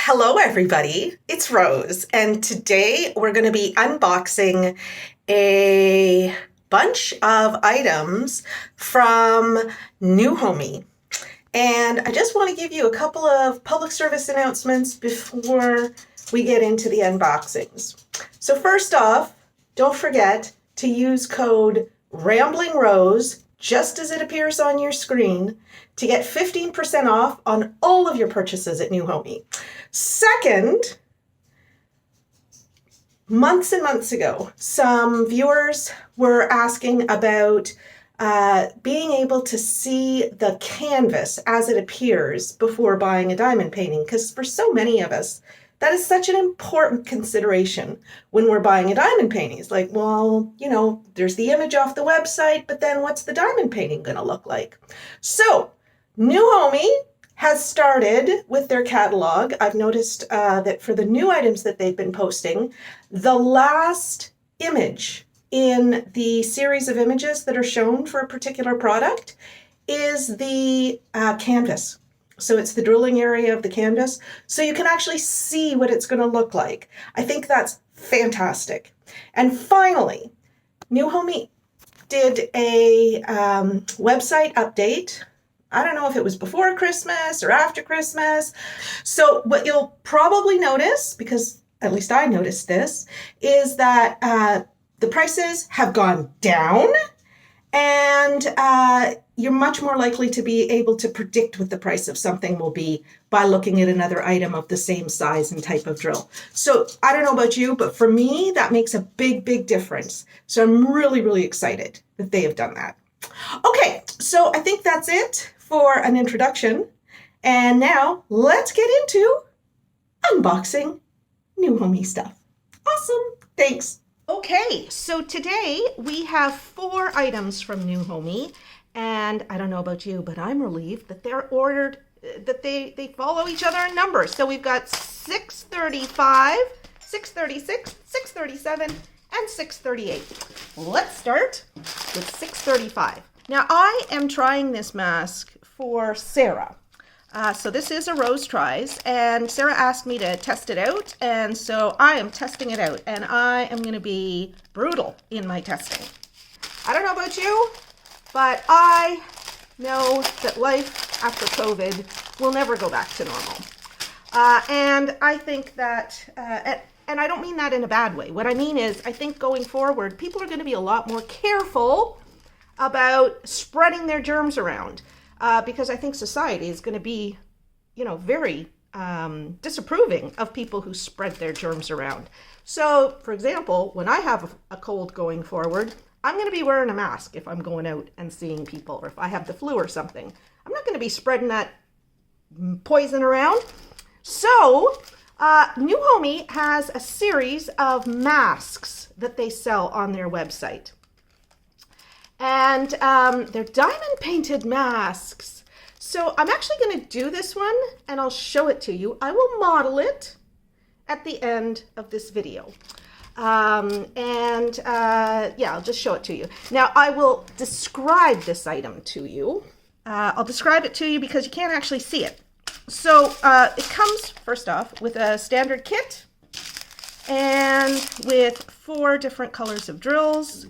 Hello everybody, it's Rose, and today we're going to be unboxing a bunch of items from Newhomy. And I just want to give you a couple of public service announcements before we get into the unboxings. So first off, don't forget to use code RAMBLINGROSE, just as it appears on your screen, to get 15% off on all of your purchases at Newhomy. Second, months and months ago, some viewers were asking about being able to see the canvas as it appears before buying a diamond painting, because for so many of us, that is such an important consideration when we're buying a diamond painting. It's like, well, you know, there's the image off the website, but then what's the diamond painting going to look like? So Newhomy has started with their catalog. I've noticed that for the new items that they've been posting, the last image in the series of images that are shown for a particular product is the canvas. So it's the drilling area of the canvas. So you can actually see what it's going to look like. I think that's fantastic. And finally, Newhomy did a website update. I don't know if it was before Christmas or after Christmas. So what you'll probably notice, because at least I noticed this, is that the prices have gone down, and you're much more likely to be able to predict what the price of something will be by looking at another item of the same size and type of drill. So I don't know about you, but for me, that makes a big, big difference. So I'm really, really excited that they have done that. Okay, so I think that's it for an introduction. And now let's get into unboxing Newhomy stuff. Awesome. Thanks. Okay, so today we have 4 items from Newhomy, and I don't know about you, but I'm relieved that they're ordered, that they follow each other in numbers. So we've got 635, 636, 637, and 638. Let's start with 635. Now I am trying this mask for Sarah. So this is a Rose Tries, and Sarah asked me to test it out, and so I am testing it out, and I am going to be brutal in my testing. I don't know about you, but I know that life after COVID will never go back to normal. And I think that, and I don't mean that in a bad way. What I mean is, I think going forward, people are going to be a lot more careful about spreading their germs around. Because I think society is going to be, you know, very disapproving of people who spread their germs around. So, for example, when I have a cold going forward, I'm going to be wearing a mask if I'm going out and seeing people, or if I have the flu or something. I'm not going to be spreading that poison around. So, Newhomy has a series of masks that they sell on their website. And they're diamond painted masks. So I'm actually going to do this one and I'll show it to you. I will model it at the end of this video. Yeah, I'll just show it to you. Now I will describe this item to you. I'll describe it to you because you can't actually see it. So it comes, first off, with a standard kit and with 4 different colors of drills.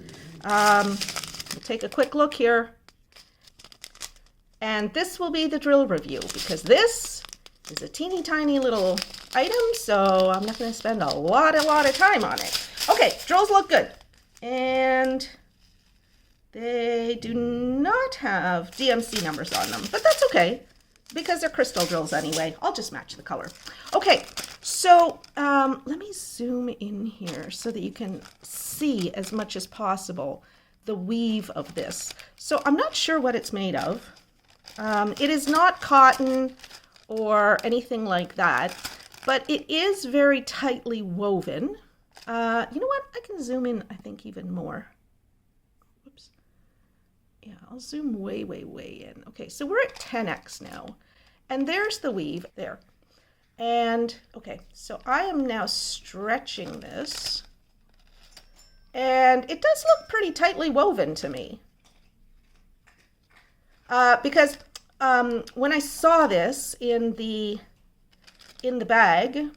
We'll take a quick look here, and this will be the drill review because this is a teeny tiny little item, so I'm not going to spend a lot of time on it. Okay, drills look good, and they do not have DMC numbers on them, but that's okay because they're crystal drills anyway. I'll just match the color. Okay, so let me zoom in here so that you can see as much as possible the weave of this. So I'm not sure what it's made of. It is not cotton or anything like that, but it is very tightly woven. You know what? I can zoom in, I think, even more. Whoops. Yeah, I'll zoom way in. Okay, so we're at 10x now. And there's the weave there. And, okay, so I am now stretching this. And it does look pretty tightly woven to me. Because when I saw this in the in the bag,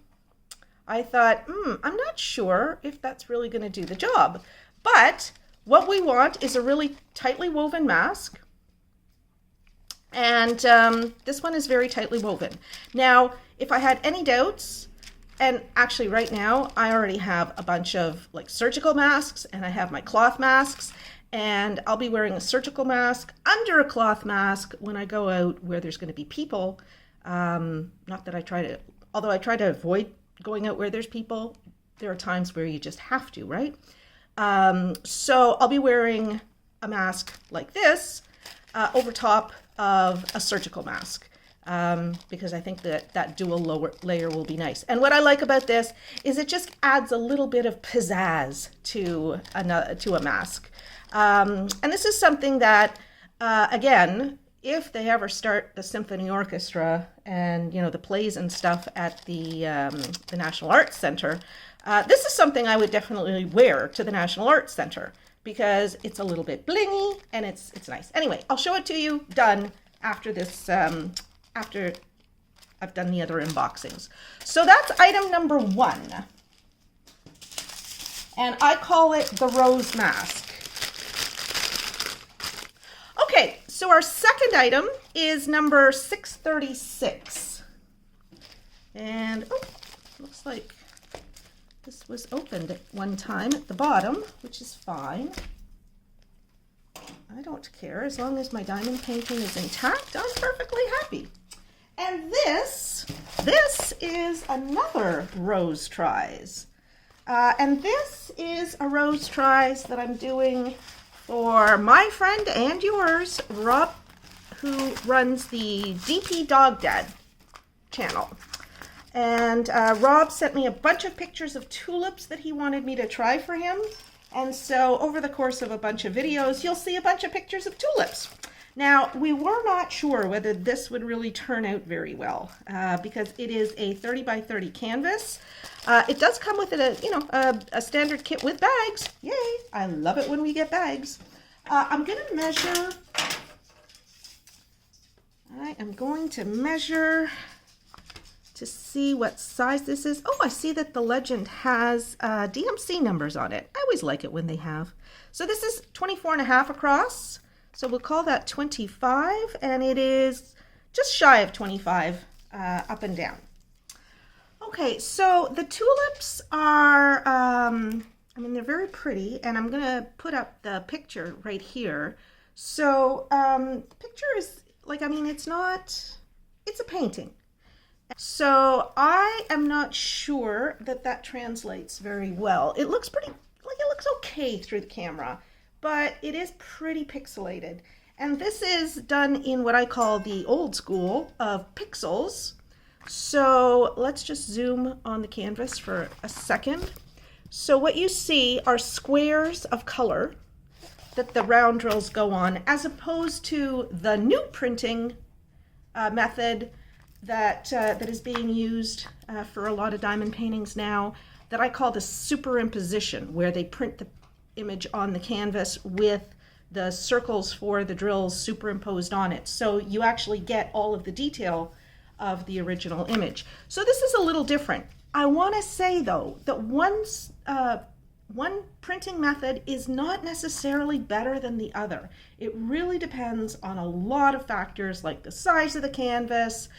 I thought, I'm not sure if that's really going to do the job. But what we want is a really tightly woven mask. And this one is very tightly woven. Now, if I had any doubts, and actually right now I already have a bunch of like surgical masks, and I have my cloth masks, and I'll be wearing a surgical mask under a cloth mask when I go out where there's going to be people. Not that I try to, although I try to avoid going out where there's people, there are times where you just have to, right? So I'll be wearing a mask like this over top of a surgical mask, because I think that dual layer will be nice. And what I like about this is it just adds a little bit of pizzazz to a mask. And this is something that, again, if they ever start the symphony orchestra and, you know, the plays and stuff at the National Arts Center, this is something I would definitely wear to the National Arts Center because it's a little bit blingy and it's nice. Anyway, I'll show it to you done after this, after I've done the other unboxings. So that's item number 1. And I call it the Rose Mask. Okay, so our second item is number 636. And, oh, looks like this was opened at one time at the bottom, which is fine. I don't care. As long as my diamond painting is intact, I'm perfectly happy. And this is another Rose Tries. And this is a Rose Tries that I'm doing for my friend and yours, Rob, who runs the DP Dog Dad channel. And Rob sent me a bunch of pictures of tulips that he wanted me to try for him. And so over the course of a bunch of videos, you'll see a bunch of pictures of tulips. Now, we were not sure whether this would really turn out very well because it is a 30 by 30 canvas. It does come with a standard kit with bags. Yay! I love it when we get bags. I'm going to measure. I am going to measure to see what size this is. Oh, I see that the legend has DMC numbers on it. I always like it when they have. So this is 24.5 across. So we'll call that 25, and it is just shy of 25 up and down. Okay, so the tulips are, they're very pretty, and I'm gonna put up the picture right here. So the picture is it's a painting. So I am not sure that translates very well. It looks it looks okay through the camera, but it is pretty pixelated. And this is done in what I call the old school of pixels. So let's just zoom on the canvas for a second. So what you see are squares of color that the round drills go on, as opposed to the new printing method that is being used for a lot of diamond paintings now, that I call the superimposition, where they print the image on the canvas with the circles for the drills superimposed on it. So you actually get all of the detail of the original image. So this is a little different. I want to say though that one printing method is not necessarily better than the other. It really depends on a lot of factors like the size of the canvas,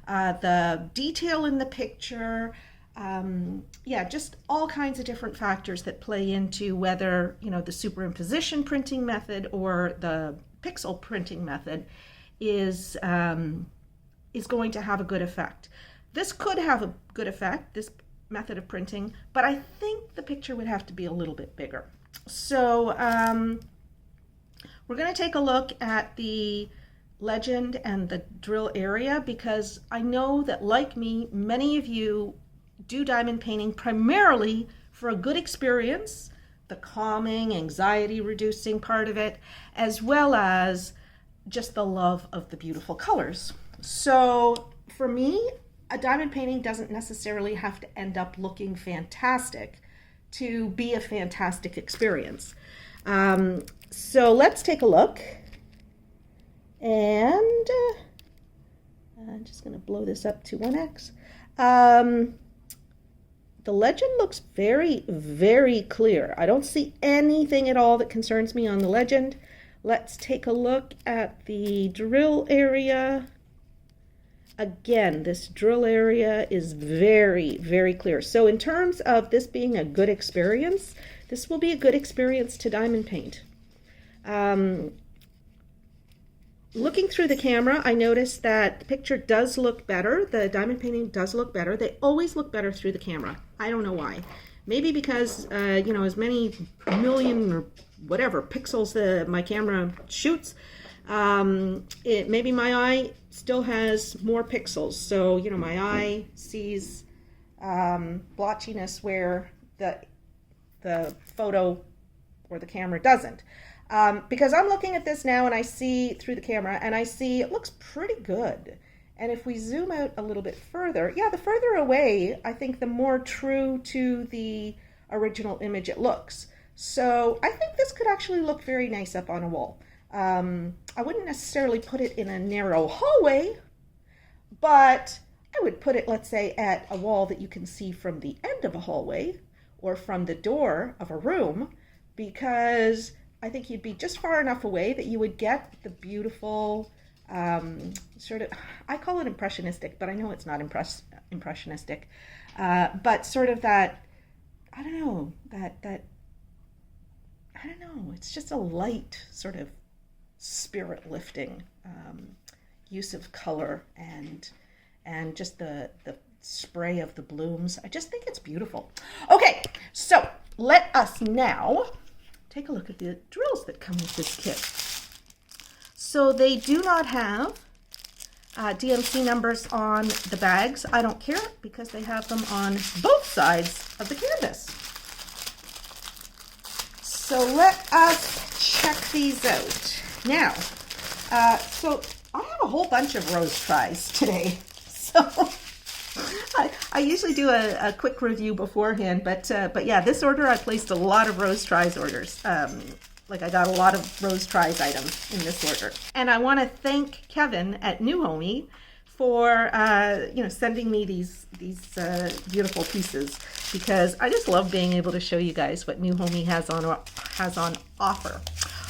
the detail in the picture, just all kinds of different factors that play into whether, the superimposition printing method or the pixel printing method is going to have a good effect. This could have a good effect, this method of printing, but I think the picture would have to be a little bit bigger. So we're going to take a look at the legend and the drill area, because I know that, like me, many of you do diamond painting primarily for a good experience, the calming, anxiety reducing part of it, as well as just the love of the beautiful colors. So for me, a diamond painting doesn't necessarily have to end up looking fantastic to be a fantastic experience. So let's take a look. And I'm just going to blow this up to 1x. The legend looks very, very clear. I don't see anything at all that concerns me on the legend. Let's take a look at the drill area. Again, this drill area is very, very clear. So in terms of this being a good experience, this will be a good experience to diamond paint. Looking through the camera, I noticed that the picture does look better. The diamond painting does look better. They always look better through the camera. I don't know why. Maybe because, you know, as many million or whatever pixels my camera shoots, maybe my eye still has more pixels. So, you know, my eye sees blotchiness where the photo or the camera doesn't. Because I'm looking at this now and I see through the camera and I see it looks pretty good. And if we zoom out a little bit further, yeah, the further away, I think the more true to the original image it looks. So I think this could actually look very nice up on a wall. I wouldn't necessarily put it in a narrow hallway, but I would put it, let's say, at a wall that you can see from the end of a hallway or from the door of a room, because I think you'd be just far enough away that you would get the beautiful sort of, I call it impressionistic, but I know it's not impressionistic, but sort of that, I don't know, I don't know, it's just a light sort of spirit lifting use of color and just the spray of the blooms. I just think it's beautiful. Okay, so let us now take a look at the drills that come with this kit. So they do not have DMC numbers on the bags. I don't care because they have them on both sides of the canvas. So let us check these out. Now, so I have a whole bunch of rose tries today. So I usually do a quick review beforehand, but yeah, this order I placed a lot of rose tries orders. Like I got a lot of rose tries items in this order. And I want to thank Kevin at Newhomy for you know, sending me these beautiful pieces, because I just love being able to show you guys what Newhomy has on offer.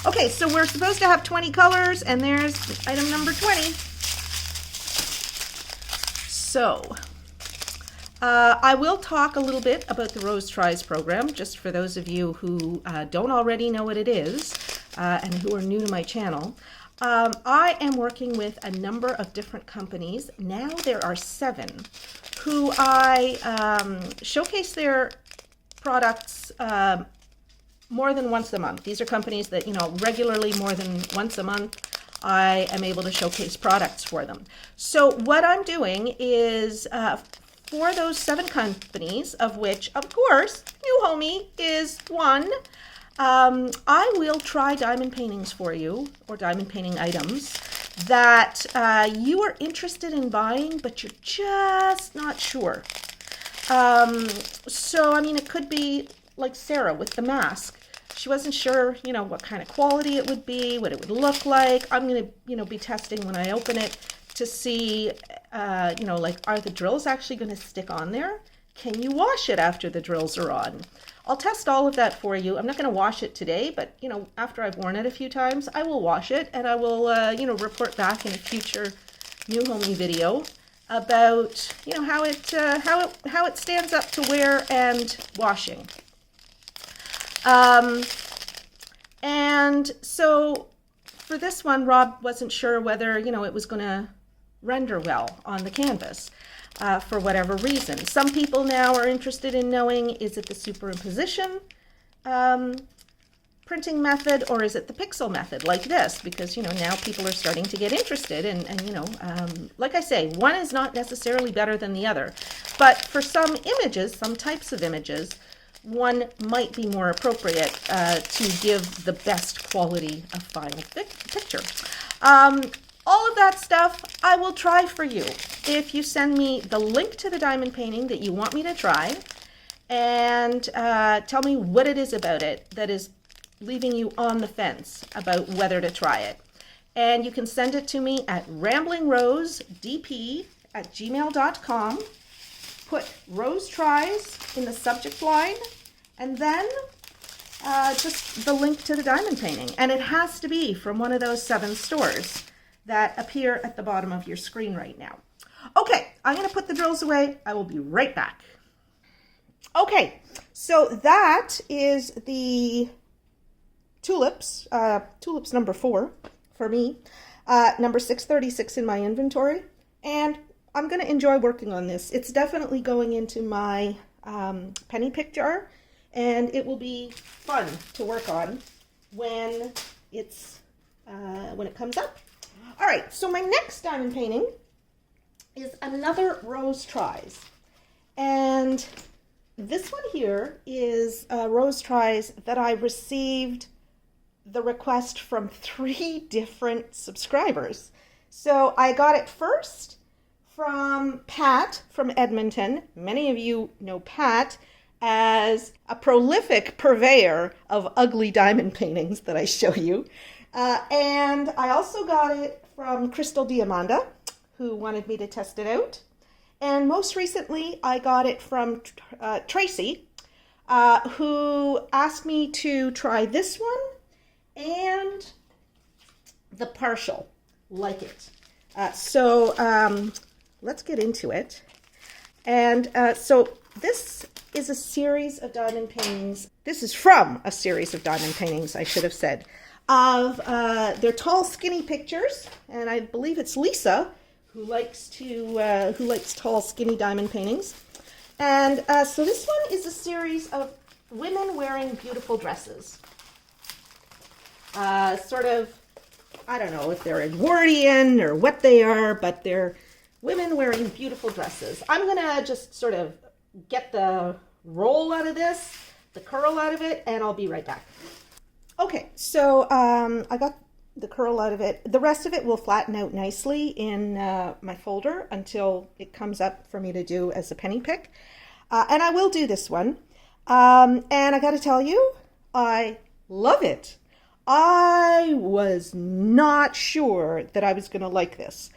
Okay, so we're supposed to have 20 colors, and there's item number 20. So I will talk a little bit about the Rose Tries program, just for those of you who don't already know what it is and who are new to my channel. I am working with a number of different companies. Now there are 7 who I showcase their products more than once a month. These are companies that, you know, regularly, more than once a month, I am able to showcase products for them. So what I'm doing is for those 7 companies, of which, of course, Newhomy is one, I will try diamond paintings for you, or diamond painting items that you are interested in buying, but you're just not sure. So, I mean, it could be like Sarah with the mask. She wasn't sure, you know, what kind of quality it would be, what it would look like. I'm going to, you know, be testing when I open it to see, you know, like, are the drills actually going to stick on there? Can you wash it after the drills are on? I'll test all of that for you. I'm not going to wash it today, but, you know, after I've worn it a few times, I will wash it, and I will, you know, report back in a future Newhomy video about, you know, how it stands up to wear and washing. And so for this one, Rob wasn't sure whether, you know, it was going to render well on the canvas for whatever reason. Some people now are interested in knowing, is it the superimposition printing method, or is it the pixel method like this? Because, you know, now people are starting to get interested, and you know, like I say, one is not necessarily better than the other, but for some images, some types of images, one might be more appropriate to give the best quality of final picture. All of that stuff I will try for you if you send me the link to the diamond painting that you want me to try, and tell me what it is about it that is leaving you on the fence about whether to try it. And you can send it to me at ramblingrosedp@gmail.com. put Rose Tries in the subject line, and then just the link to the diamond painting. And it has to be from one of those 7 stores that appear at the bottom of your screen right now. Okay, I'm going to put the drills away. I will be right back. Okay, so that is the tulips, tulips number 4 for me, number 636 in my inventory, and I'm going to enjoy working on this. It's definitely going into my penny pick jar, and it will be fun to work on when it comes up. All right, so my next diamond painting is another Rose Tries, and this one here is Rose Tries that I received the request from 3 different subscribers. So I got it first from Pat from Edmonton. Many of you know Pat as a prolific purveyor of ugly diamond paintings that I show you. And I also got it from Crystal Diamanda, who wanted me to test it out. And most recently, I got it from Tracy, who asked me to try this one and the partial, like it. So let's get into it. And so this is a series of diamond paintings. This is from a series of diamond paintings, I should have said, of their tall, skinny pictures. And I believe it's Lisa who likes tall, skinny diamond paintings. And so this one is a series of women wearing beautiful dresses. Sort of, I don't know if they're Edwardian or what they are, but they're women wearing beautiful dresses. I'm gonna just sort of get the roll out of this, the curl out of it, and I'll be right back. Okay, so I got the curl out of it. The rest of it will flatten out nicely in my folder until it comes up for me to do as a penny pick. And I will do this one. And I got to tell you, I love it. I was not sure that I was going to like this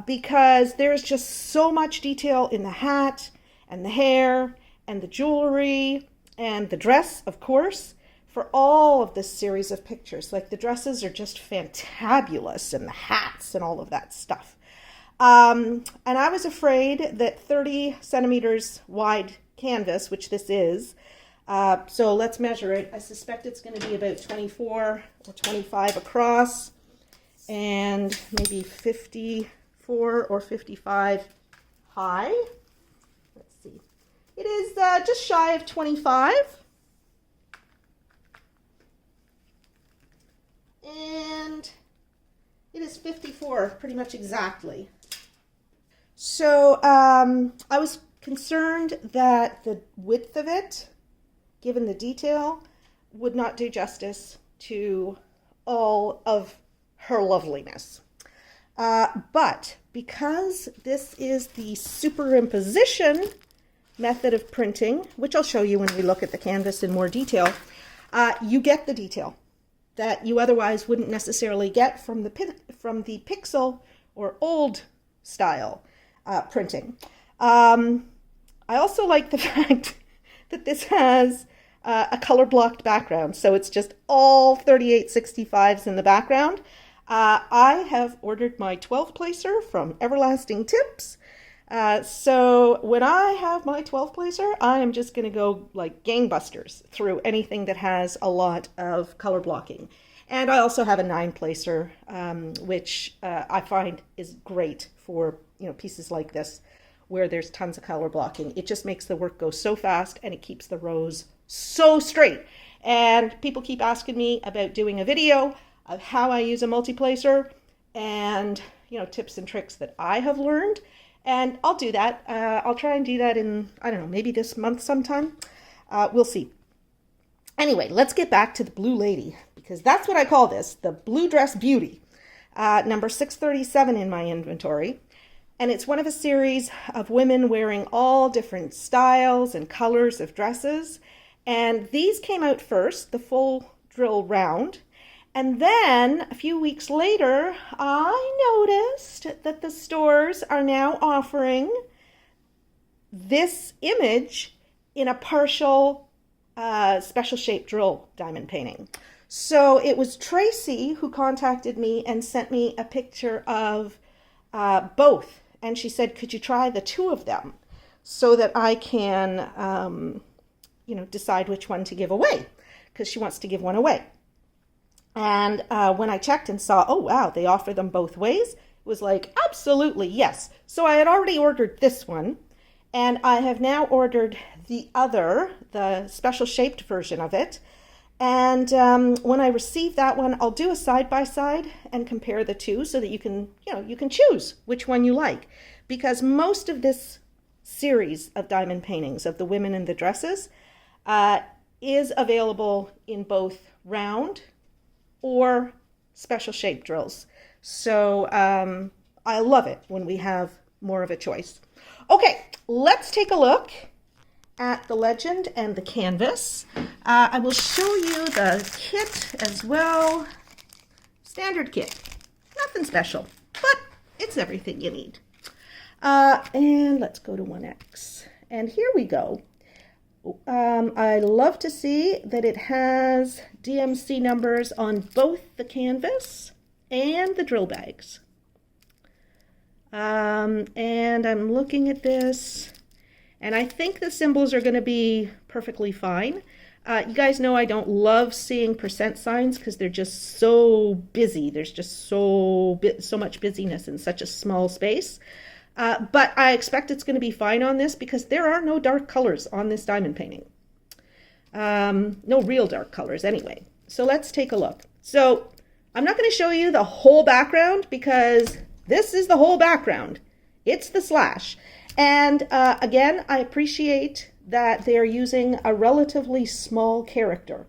because there's just so much detail in the hat and the hair and the jewelry and the dress, of course, for all of this series of pictures. Like, the dresses are just fantabulous, and the hats and all of that stuff. And I was afraid that 30 centimeters wide canvas, which this is, so let's measure it. I suspect it's going to be about 24 or 25 across, and maybe 54 or 55 high. Let's see. It is just shy of 25. And it is 54, pretty much exactly. So I was concerned that the width of it, given the detail, would not do justice to all of her loveliness. But because this is the superimposition method of printing, which I'll show you when we look at the canvas in more detail, you get the detail that you otherwise wouldn't necessarily get from the pixel or old style printing. I also like the fact that this has a color blocked background, so it's just all 3865s in the background. I have ordered my 12 placer from Everlasting Tips. So when I have my 12 placer, I am just going to go like gangbusters through anything that has a lot of color blocking. And I also have a 9 placer, which I find is great for, pieces like this where there's tons of color blocking. It just makes the work go so fast, and it keeps the rows so straight. And people keep asking me about doing a video of how I use a multi-placer and, tips and tricks that I have learned. And I'll do that. I'll try and do that in, I don't know, maybe this month sometime. We'll see. Anyway, let's get back to the Blue Lady, because that's what I call this, the Blue Dress Beauty, number 637 in my inventory. And it's one of a series of women wearing all different styles and colors of dresses. And these came out first, the full drill round. And then a few weeks later, I noticed that the stores are now offering this image in a partial special shape drill diamond painting. So it was Tracy who contacted me and sent me a picture of both. And she said, could you try the two of them so that I can, decide which one to give away, because she wants to give one away. And when I checked and saw, oh, wow, they offer them both ways, it was like, absolutely, yes. So I had already ordered this one, and I have now ordered the other, the special shaped version of it. And when I receive that one, I'll do a side-by-side and compare the two so that you can choose which one you like. Because most of this series of diamond paintings of the women in the dresses is available in both round or special shape drills. So I love it when we have more of a choice. Okay, let's take a look at the legend and the canvas. I will show you the kit as well. Standard kit, nothing special, but it's everything you need. And let's go to 1X. And here we go. I love to see that it has DMC numbers on both the canvas and the drill bags. And I'm looking at this, and I think the symbols are going to be perfectly fine. You guys know I don't love seeing percent signs because they're just so busy. There's just so much busyness in such a small space. But I expect it's going to be fine on this because there are no dark colors on this diamond painting. No real dark colors anyway. So let's take a look. So I'm not going to show you the whole background because this is the whole background. It's the slash. And again, I appreciate that they're using a relatively small character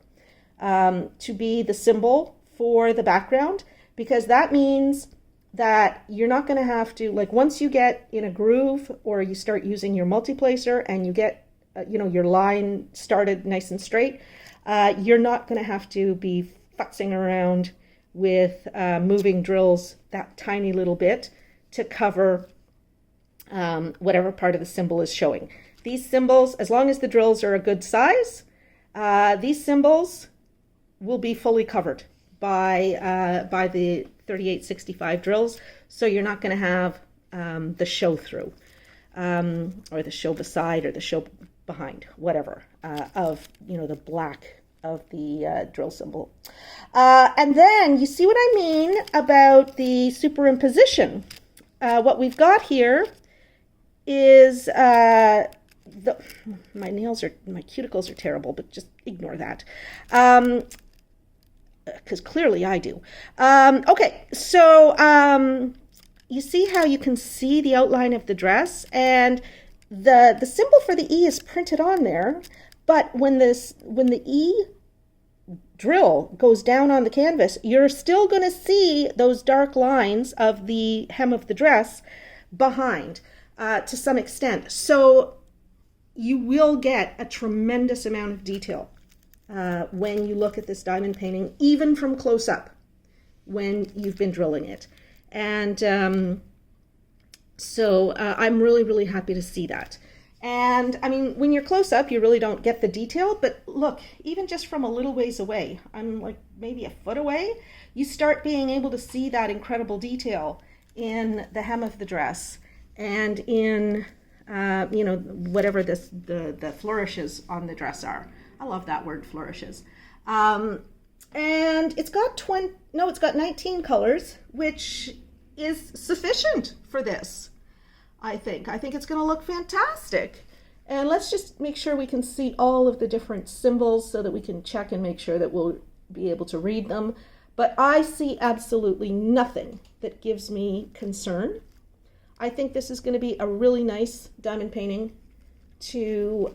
to be the symbol for the background, because that means that you're not going to have to, like, once you get in a groove or you start using your multiplacer and you get, your line started nice and straight, you're not going to have to be futzing around with moving drills that tiny little bit to cover whatever part of the symbol is showing. These symbols, as long as the drills are a good size, these symbols will be fully covered by the 3865 drills, so you're not going to have the show through or the show beside or the show behind, whatever, of the black of the drill symbol. And then you see what I mean about the superimposition. What we've got here is my cuticles are terrible, but just ignore that. Because clearly I do. Okay, so you see how you can see the outline of the dress, and the symbol for the E is printed on there, but when the E drill goes down on the canvas, you're still going to see those dark lines of the hem of the dress behind to some extent. So you will get a tremendous amount of detail when you look at this diamond painting, even from close up, when you've been drilling it. And so I'm really, really happy to see that. And I mean, when you're close up, you really don't get the detail, but look, even just from a little ways away, I'm like maybe a foot away, you start being able to see that incredible detail in the hem of the dress and in, whatever the flourishes on the dress are. I love that word, flourishes. And it's got 19 colors, which is sufficient for this, I think. I think it's going to look fantastic. And let's just make sure we can see all of the different symbols so that we can check and make sure that we'll be able to read them. But I see absolutely nothing that gives me concern. I think this is going to be a really nice diamond painting to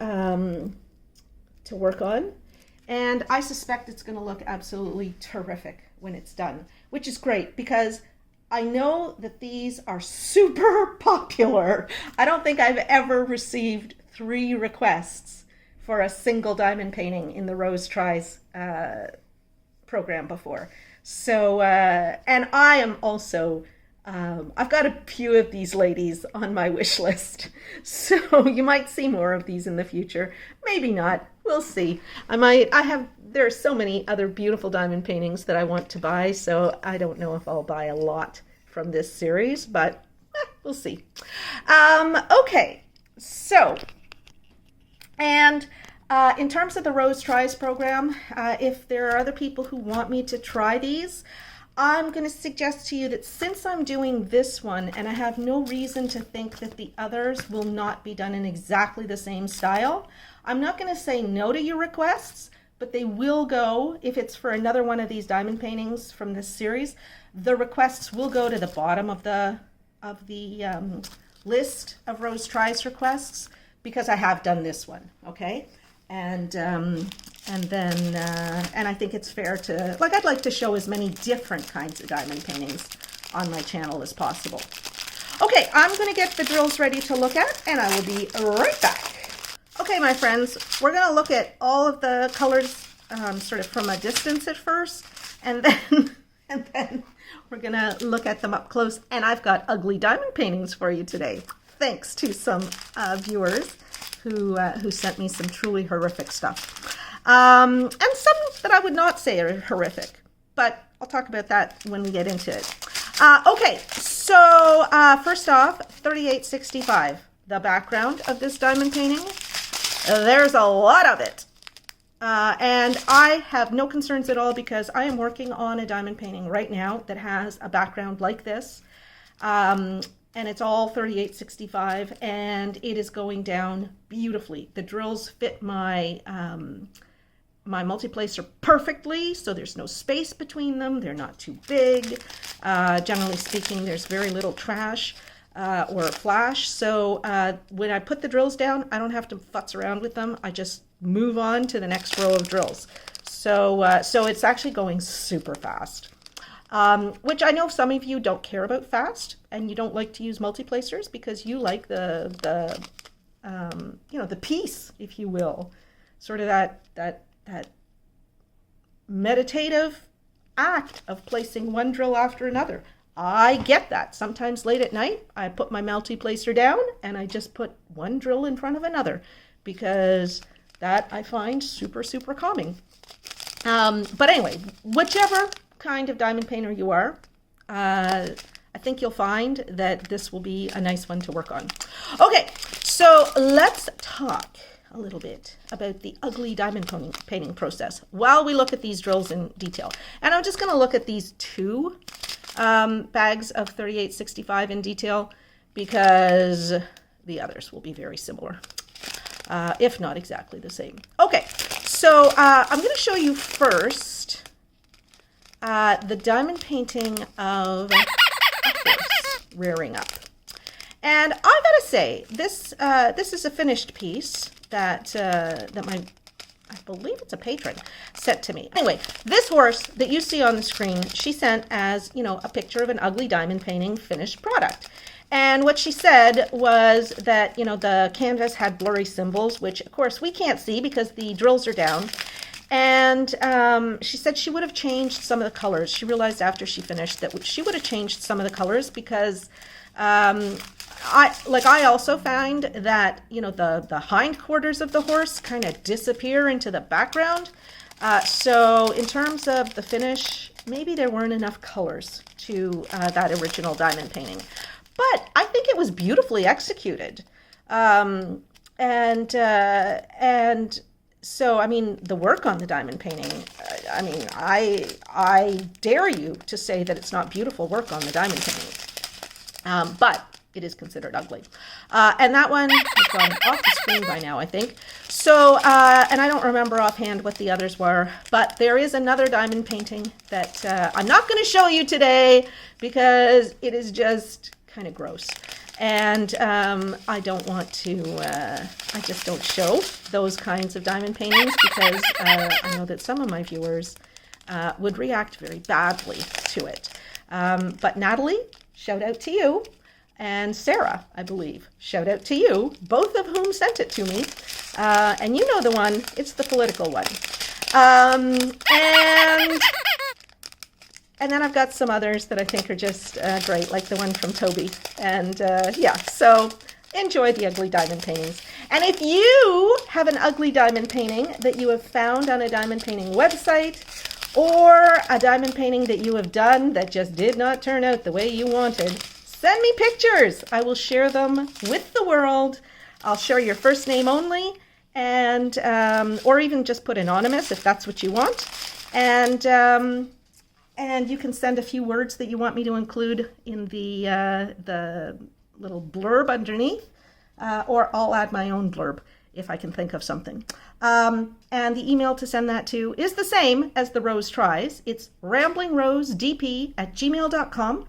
work on, and I suspect it's going to look absolutely terrific when it's done, which is great because I know that these are super popular. I don't think I've ever received 3 requests for a single diamond painting in the Rose Tries program before. So, and I am also I've got a few of these ladies on my wish list, so you might see more of these in the future. Maybe not. We'll see. There are so many other beautiful diamond paintings that I want to buy, so I don't know if I'll buy a lot from this series, but we'll see. Okay, so, and in terms of the Rose Tries program, if there are other people who want me to try these, I'm going to suggest to you that since I'm doing this one and I have no reason to think that the others will not be done in exactly the same style, I'm not going to say no to your requests, but they will go, if it's for another one of these diamond paintings from this series, the requests will go to the bottom of the list of Rose Tries requests, because I have done this one, okay? And I think it's fair to, like, I'd like to show as many different kinds of diamond paintings on my channel as possible. Okay, I'm going to get the drills ready to look at, and I will be right back. Okay, my friends, we're going to look at all of the colors sort of from a distance at first, and then we're going to look at them up close. And I've got ugly diamond paintings for you today, thanks to some viewers who sent me some truly horrific stuff. And some that I would not say are horrific, but I'll talk about that when we get into it. Okay, so first off, 3865, the background of this diamond painting. There's a lot of it. And I have no concerns at all, because I am working on a diamond painting right now that has a background like this. And it's all 3865, and it is going down beautifully. The drills fit my my multi-placer perfectly, so there's no space between them. They're not too big. Generally speaking, there's very little trash or flash. So when I put the drills down, I don't have to futz around with them. I just move on to the next row of drills. So so it's actually going super fast. Which I know some of you don't care about fast, and you don't like to use multi-placers because you like the you know, the peace, if you will, sort of that meditative act of placing one drill after another. I get that. Sometimes late at night, I put my multi-placer down and I just put one drill in front of another, because that I find super, super calming. But anyway, whichever kind of diamond painter you are, I think you'll find that this will be a nice one to work on. Okay, so let's talk a little bit about the ugly diamond painting process while we look at these drills in detail. And I'm just going to look at these two bags of 3865 in detail, because the others will be very similar, if not exactly the same. Okay, so I'm going to show you first the diamond painting of a horse rearing up. And I gotta say, this is a finished piece that I believe it's a patron sent to me. Anyway, this horse that you see on the screen, she sent as, you know, a picture of an ugly diamond painting finished product. And what she said was that, you know, the canvas had blurry symbols, which of course we can't see because the drills are down. And she said she would have changed some of the colors. She realized after she finished that she would have changed some of the colors, because I also find that, you know, the hindquarters of the horse kind of disappear into the background. So in terms of the finish, maybe there weren't enough colors to that original diamond painting. But I think it was beautifully executed. And so, I mean, the work on the diamond painting, I mean, I dare you to say that it's not beautiful work on the diamond painting. But it is considered ugly. And that one has gone off the screen by now, I think. So, and I don't remember offhand what the others were, but there is another diamond painting that I'm not going to show you today because it is just kind of gross. And I don't want to, I just don't show those kinds of diamond paintings because I know that some of my viewers would react very badly to it. But Natalie, shout out to you. And Sarah, I believe, shout out to you, both of whom sent it to me. And you know the one, it's the political one. And And then I've got some others that I think are just great, like the one from Toby. And yeah, so enjoy the ugly diamond paintings. And if you have an ugly diamond painting that you have found on a diamond painting website, or a diamond painting that you have done that just did not turn out the way you wanted, send me pictures. I will share them with the world. I'll share your first name only, and or even just put anonymous if that's what you want. And you can send a few words that you want me to include in the little blurb underneath, or I'll add my own blurb if I can think of something. And the email to send that to is the same as the Rose Tries. It's ramblingrosedp@gmail.com.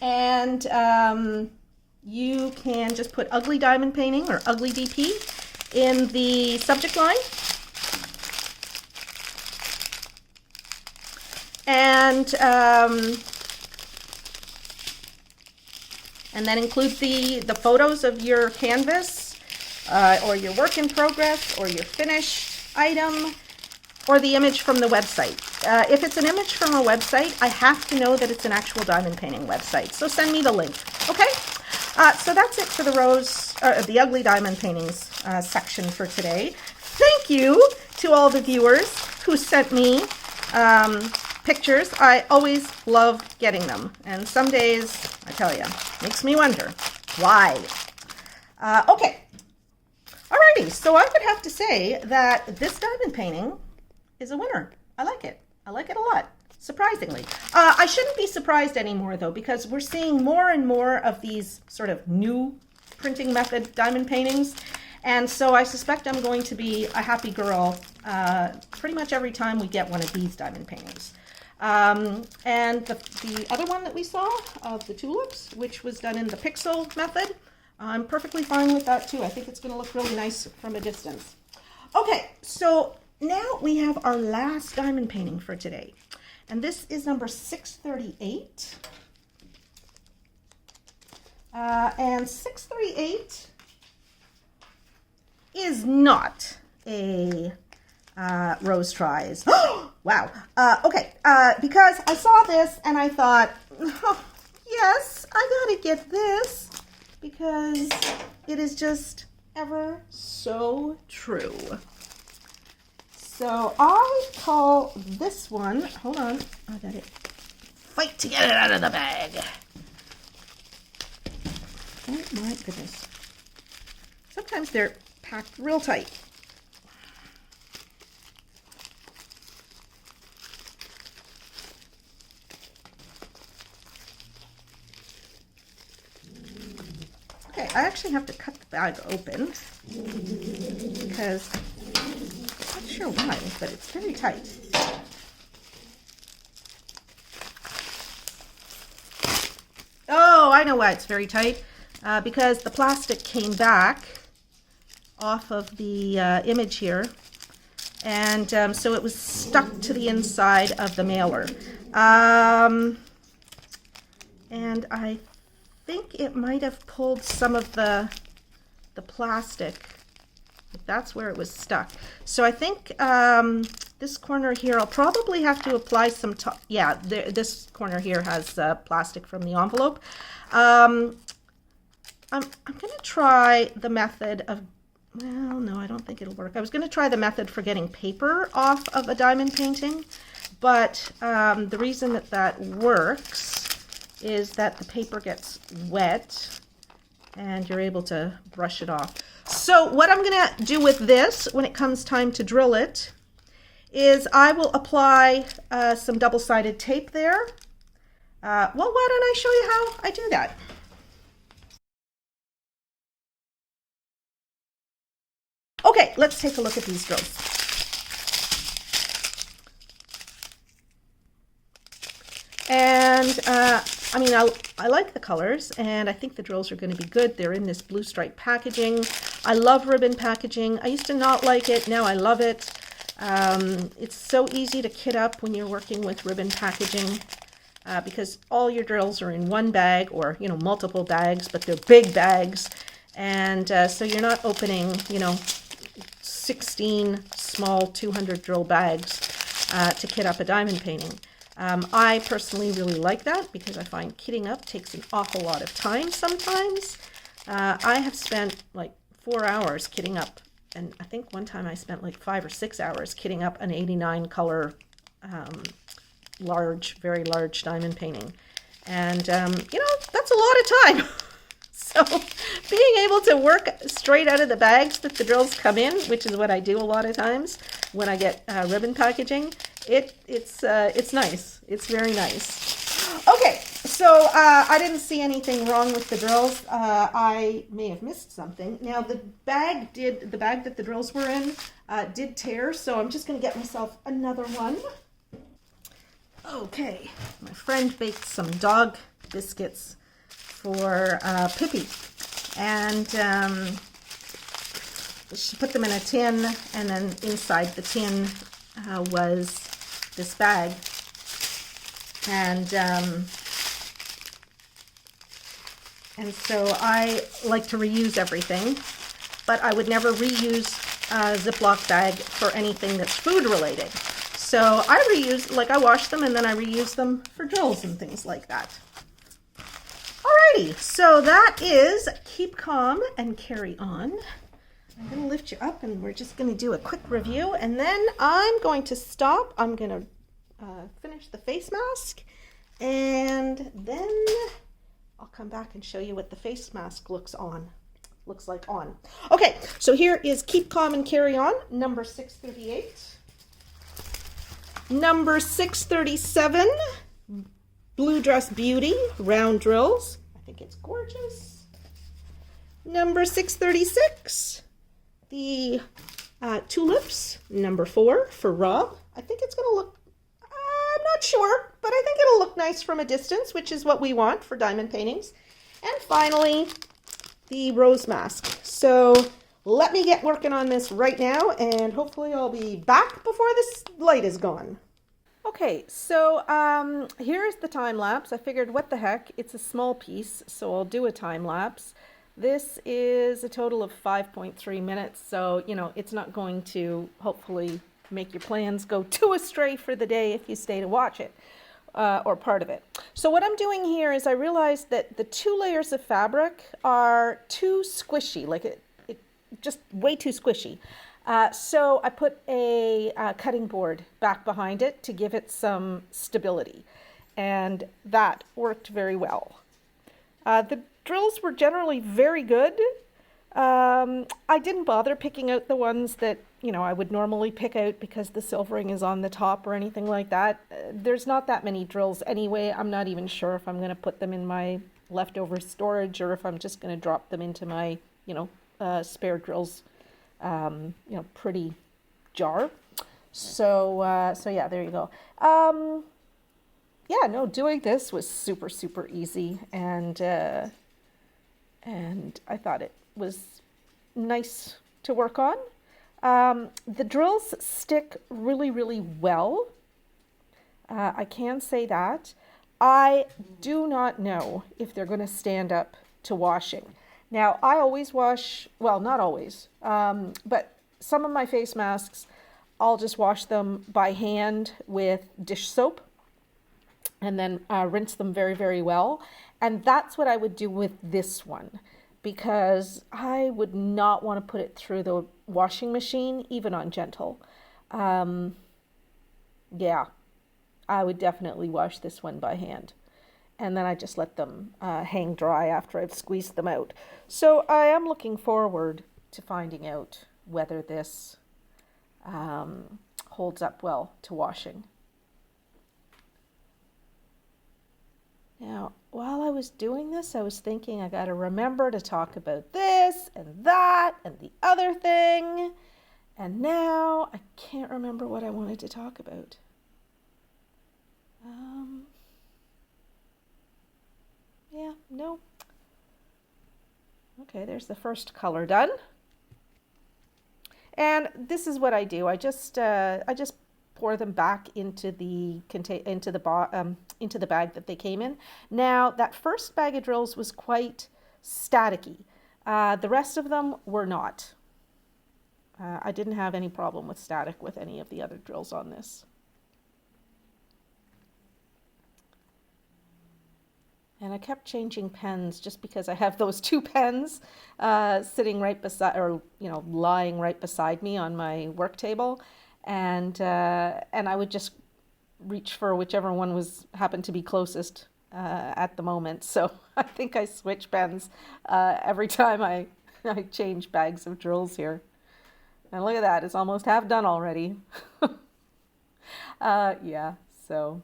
And you can just put ugly diamond painting or ugly DP in the subject line. And then include the photos of your canvas, or your work in progress, or your finished item, or the image from the website. If it's an image from a website, I have to know that it's an actual diamond painting website. So send me the link, okay? So that's it for the the ugly diamond paintings section for today. Thank you to all the viewers who sent me pictures. I always love getting them. And some days, I tell you, makes me wonder why. Okay. Alrighty, so I would have to say that this diamond painting is a winner. I like it. I like it a lot, surprisingly. I shouldn't be surprised anymore, though, because we're seeing more and more of these sort of new printing method diamond paintings. And so I suspect I'm going to be a happy girl pretty much every time we get one of these diamond paintings. And the other one that we saw of the tulips, which was done in the pixel method, I'm perfectly fine with that too. I think it's going to look really nice from a distance. Okay, so now we have our last diamond painting for today. And this is number 638. And 638 is not a Rose Tries. Wow. Okay, because I saw this and I thought, oh, yes, I gotta get this, because it is just ever so true. So I call this one, hold on, I got it. Fight to get it out of the bag. Oh my goodness. Sometimes they're packed real tight. Okay, I actually have to cut the bag open because I'm not sure why, but it's very tight. Oh, I know why it's very tight. Because the plastic came back off of the image here, and so it was stuck to the inside of the mailer. And I think it might have pulled some of the plastic. That's where it was stuck. So I think this corner here, I'll probably have to apply some, yeah, this corner here has plastic from the envelope. I'm going to try the method of, well, no, I don't think it'll work. I was going to try the method for getting paper off of a diamond painting, but the reason that works is that the paper gets wet and you're able to brush it off. So what I'm going to do with this when it comes time to drill it is I will apply some double-sided tape there. Well, why don't I show you how I do that? Okay, let's take a look at these drills. And I mean, I like the colors, and I think the drills are going to be good. They're in this blue stripe packaging. I love ribbon packaging. I used to not like it. Now I love it. It's so easy to kit up when you're working with ribbon packaging because all your drills are in one bag, or, you know, multiple bags, but they're big bags. And so you're not opening, you know, 16 small 200 drill bags to kit up a diamond painting. I personally really like that because I find kitting up takes an awful lot of time sometimes. I have spent like 4 hours kitting up, and I think one time I spent like 5 or 6 hours kitting up an 89 color very large diamond painting. And, you know, that's a lot of time. So being able to work straight out of the bags that the drills come in, which is what I do a lot of times when I get ribbon packaging, it's nice. It's very nice. Okay, so I didn't see anything wrong with the drills. I may have missed something. Now the bag that the drills were in did tear, so I'm just going to get myself another one. Okay, my friend baked some dog biscuits for Pippi, and she put them in a tin, and then inside the tin was this bag, and so I like to reuse everything, but I would never reuse a Ziploc bag for anything that's food related. So I reuse, like I wash them and then I reuse them for drills and things like that. Alrighty, so that is Keep Calm and Carry On. I'm going to lift you up and we're just going to do a quick review, and then I'm going to stop. I'm going to finish the face mask, and then I'll come back and show you what the face mask looks like on. Okay, so here is Keep Calm and Carry On, number 638. Number 637, Blue Dress Beauty, round drills. I think it's gorgeous. Number 636, the Tulips, number 4 for Rob. I think it's going to look, I'm not sure, but I think it'll look nice from a distance, which is what we want for diamond paintings. And finally, the rose mask. So let me get working on this right now, and hopefully I'll be back before this light is gone. Okay, so here's the time lapse. I figured, what the heck, it's a small piece, so I'll do a time lapse. This is a total of 5.3 minutes, so, you know, it's not going to hopefully make your plans go too astray for the day if you stay to watch it, or part of it. So what I'm doing here is I realized that the 2 layers of fabric are too squishy, like it just way too squishy. So I put a cutting board back behind it to give it some stability, and that worked very well. The drills were generally very good. I didn't bother picking out the ones that, you know, I would normally pick out because the silvering is on the top or anything like that. There's not that many drills anyway. I'm not even sure if I'm going to put them in my leftover storage or if I'm just going to drop them into my, you know, spare drills, you know, pretty jar. So yeah, there you go. Yeah, no, doing this was super, super easy, and I thought it was nice to work on. The drills stick really, really well. I can say that. I do not know if they're going to stand up to washing. Now, I always wash, well, not always, but some of my face masks, I'll just wash them by hand with dish soap and then rinse them very, very well. And that's what I would do with this one, because I would not want to put it through the washing machine, even on gentle. Yeah, I would definitely wash this one by hand. And then I just let them hang dry after I've squeezed them out. So I am looking forward to finding out whether this holds up well to washing. Now, while I was doing this, I was thinking I got to remember to talk about this and that and the other thing. And now I can't remember what I wanted to talk about. Yeah, no. Okay, there's the first color done. And this is what I do. I just pour them back into the bag that they came in. Now, that first bag of drills was quite staticky. The rest of them were not. I didn't have any problem with static with any of the other drills on this. And I kept changing pens just because I have those two pens sitting right beside, or lying right beside me on my work table, and I would just reach for whichever one happened to be closest at the moment. So I think I switch pens every time I change bags of drills here. And look at that, it's almost half done already. Yeah, so.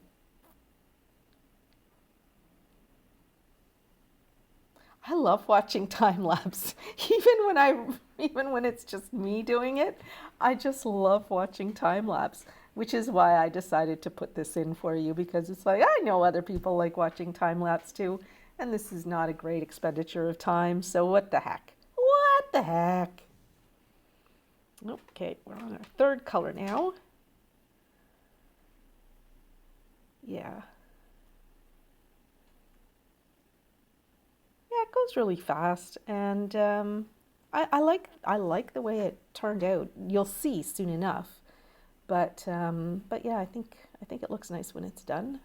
I love watching time lapse. Even when it's just me doing it, I just love watching time lapse, which is why I decided to put this in for you, because it's like, I know other people like watching time lapse too, and this is not a great expenditure of time, so what the heck? What the heck? Okay, we're on our third color now. Yeah. Yeah, it goes really fast, and I like the way it turned out. You'll see soon enough, but yeah, I think it looks nice when it's done.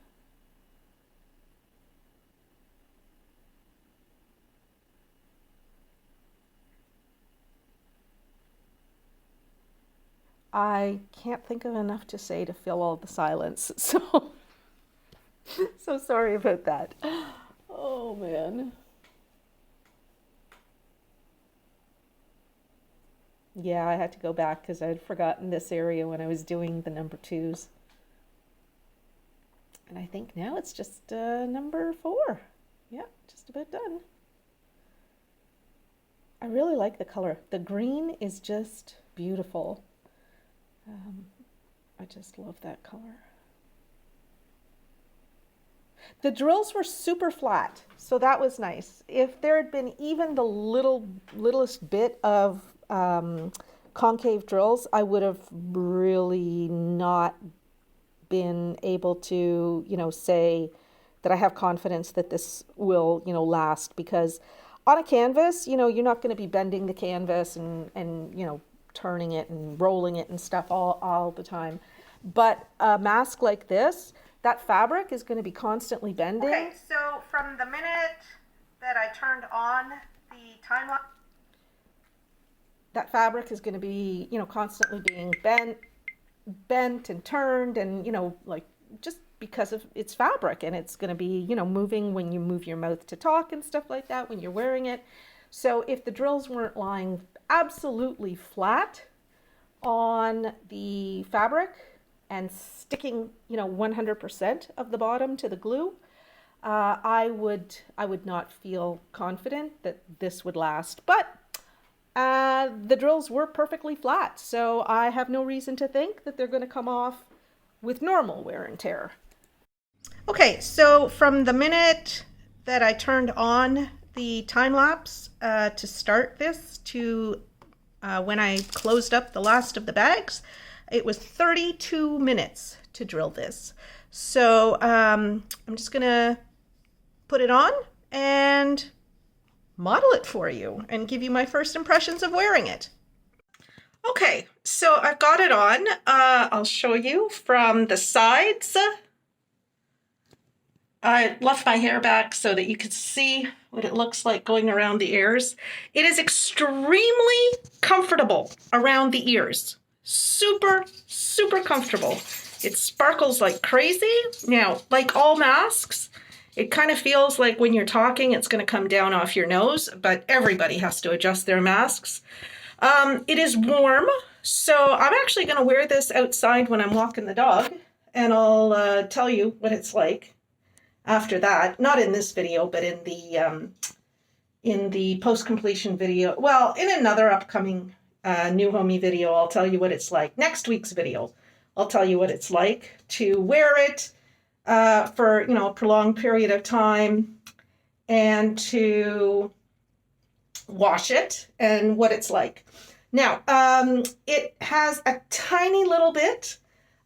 I can't think of enough to say to fill all the silence, so so sorry about that. Oh man. Yeah, I had to go back because I'd forgotten this area when I was doing the number 2s. And I think now it's just number 4. Yeah, just about done. I really like the color. The green is just beautiful. I just love that color. The drills were super flat, so that was nice. If there had been even the littlest bit of concave drills, I would have really not been able to, say that I have confidence that this will, last, because on a canvas, you're not going to be bending the canvas and turning it and rolling it and stuff all the time. But a mask like this, that fabric is going to be constantly bending. Okay, so from the minute that I turned on the time lapse, that fabric is going to be, constantly being bent and turned, and, like, just because of its fabric, and it's going to be, moving when you move your mouth to talk and stuff like that when you're wearing it. So if the drills weren't lying absolutely flat on the fabric and sticking, 100% of the bottom to the glue, I would not feel confident that this would last. But the drills were perfectly flat, so I have no reason to think that they're going to come off with normal wear and tear. Okay, so from the minute that I turned on the time lapse to start this to when I closed up the last of the bags, it was 32 minutes to drill this. So I'm just gonna put it on and model it for you and give you my first impressions of wearing it. Okay, so I've got it on. I'll show you from the sides. I left my hair back so that you could see what it looks like going around the ears. It is extremely comfortable around the ears. Super, super comfortable. It sparkles like crazy. Now, like all masks, it kind of feels like when you're talking, it's going to come down off your nose, but everybody has to adjust their masks. It is warm, so I'm actually going to wear this outside when I'm walking the dog, and I'll tell you what it's like after that. Not in this video, but in the post-completion video. Well, in another upcoming Newhomy video, I'll tell you what it's like. Next week's video, I'll tell you what it's like to wear it for a prolonged period of time, and to wash it, and what it's like. Now, it has a tiny little bit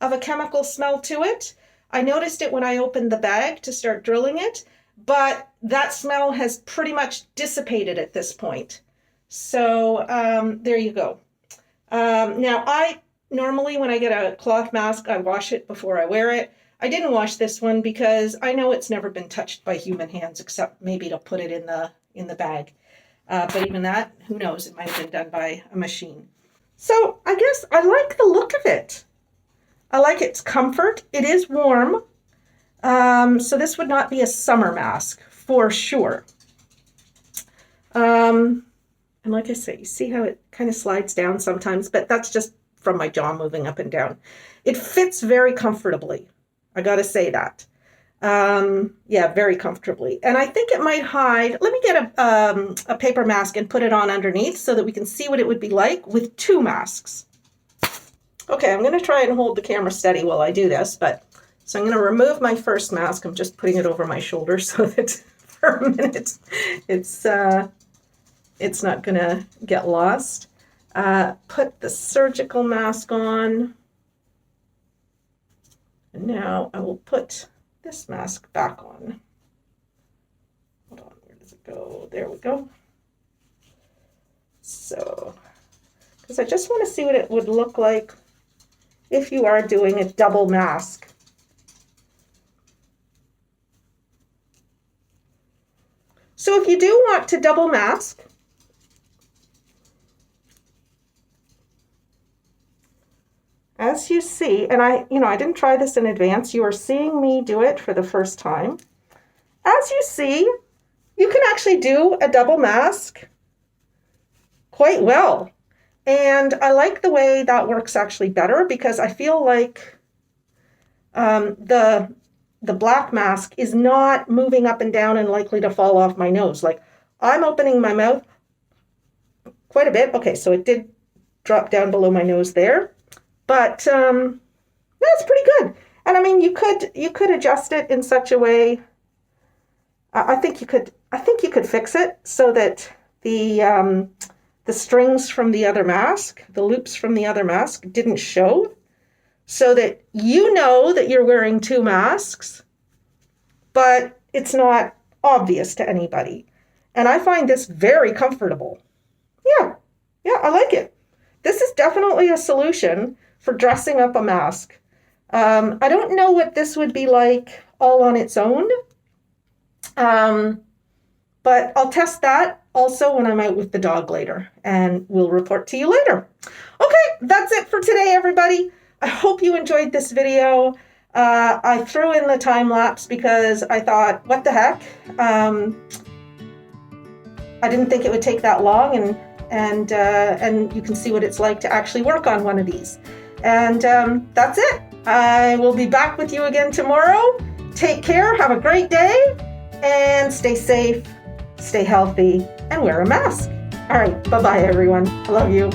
of a chemical smell to it. I noticed it when I opened the bag to start drilling it, but that smell has pretty much dissipated at this point. So there you go. Now, I normally, when I get a cloth mask, I wash it before I wear it. I didn't wash this one because I know it's never been touched by human hands, except maybe to put it in the bag. But even that, who knows? It might have been done by a machine. So I guess I like the look of it. I like its comfort. It is warm. So this would not be a summer mask for sure. And like I say, you see how it kind of slides down sometimes, but that's just from my jaw moving up and down. It fits very comfortably. I got to say that. Yeah, very comfortably. And I think it might hide. Let me get a paper mask and put it on underneath so that we can see what it would be like with two masks. Okay, I'm going to try and hold the camera steady while I do this, so I'm going to remove my first mask. I'm just putting it over my shoulder so that for a minute it's not going to get lost. Put the surgical mask on. And now I will put this mask back on. Hold on, where does it go? There we go. So, because I just want to see what it would look like if you are doing a double mask. So if you do want to double mask, as you see, and I didn't try this in advance, you are seeing me do it for the first time. As you see, you can actually do a double mask quite well. And I like the way that works actually better because I feel like the black mask is not moving up and down and likely to fall off my nose. Like I'm opening my mouth quite a bit. Okay, so it did drop down below my nose there, but that's pretty good. And I mean, you could adjust it in such a way. I think you could fix it so that the strings from the other mask, the loops from the other mask didn't show, so that you know that you're wearing two masks, but it's not obvious to anybody. And I find this very comfortable. Yeah, I like it. This is definitely a solution for dressing up a mask. I don't know what this would be like all on its own, but I'll test that also when I'm out with the dog later, and we'll report to you later. Okay, that's it for today, everybody. I hope you enjoyed this video. I threw in the time lapse because I thought, what the heck? I didn't think it would take that long, and you can see what it's like to actually work on one of these. And that's it. I will be back with you again tomorrow. Take care, have a great day, and stay safe, stay healthy, and wear a mask. All right, bye-bye, everyone. I love you.